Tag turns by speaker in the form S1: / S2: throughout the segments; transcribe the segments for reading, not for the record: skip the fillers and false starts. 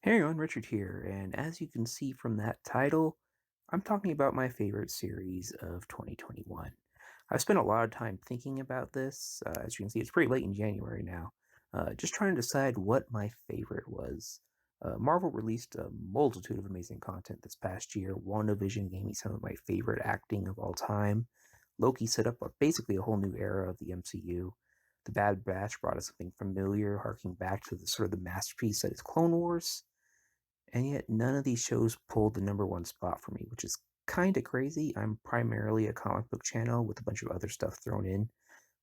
S1: Hey everyone, Richard here, and as you can see from that title, I'm talking about my favorite series of 2021. I've spent a lot of time thinking about this. As you can see, it's pretty late in January now, just trying to decide what my favorite was. Marvel released a multitude of amazing content this past year. WandaVision gave me some of my favorite acting of all time. Loki set up basically a whole new era of the MCU. The Bad Batch brought us something familiar, harking back to the sort of the masterpiece that is Clone Wars. And yet, none of these shows pulled the number one spot for me, which is kind of crazy. I'm primarily a comic book channel with a bunch of other stuff thrown in.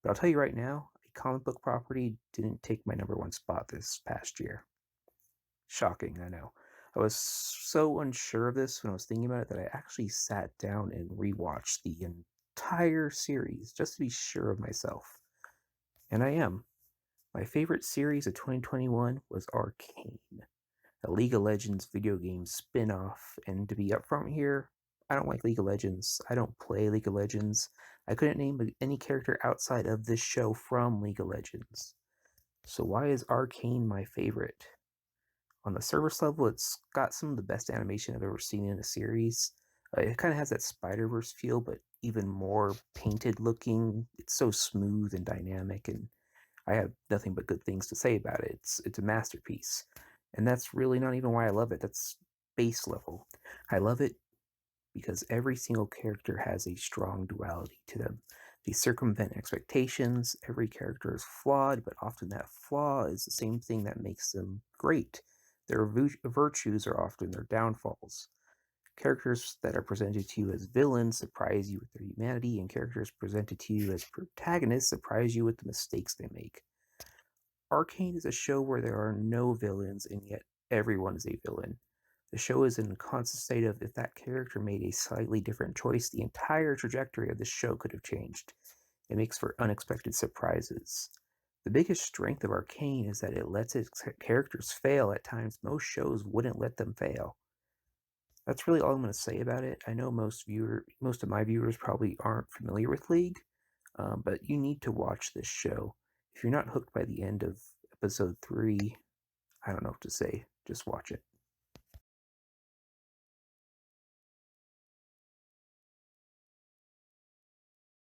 S1: But I'll tell you right now, a comic book property didn't take my number one spot this past year. Shocking, I know. I was so unsure of this when I was thinking about it that I actually sat down and rewatched the entire series just to be sure of myself. And I am. My favorite series of 2021 was Arcane, a League of Legends video game spin-off. And to be upfront here, I don't like League of Legends. I don't play League of Legends. I couldn't name any character outside of this show from League of Legends. So why is Arcane my favorite? On the surface level, it's got some of the best animation I've ever seen in a series. It kind of has that Spider-Verse feel, but even more painted looking. It's so smooth and dynamic, and I have nothing but good things to say about it. It's a masterpiece. And that's really not even why I love it. That's base level. I love it because every single character has a strong duality to them. They circumvent expectations. Every character is flawed, but often that flaw is the same thing that makes them great. Their virtues are often their downfalls. Characters that are presented to you as villains surprise you with their humanity, and characters presented to you as protagonists surprise you with the mistakes they make. Arcane is a show where there are no villains, and yet everyone is a villain. The show is in a constant state of if that character made a slightly different choice, the entire trajectory of the show could have changed. It makes for unexpected surprises. The biggest strength of Arcane is that it lets its characters fail at times most shows wouldn't let them fail. That's really all I'm going to say about it. I know most of my viewers probably aren't familiar with League, but you need to watch this show. If you're not hooked by the end of episode 3, I don't know what to say. Just watch it.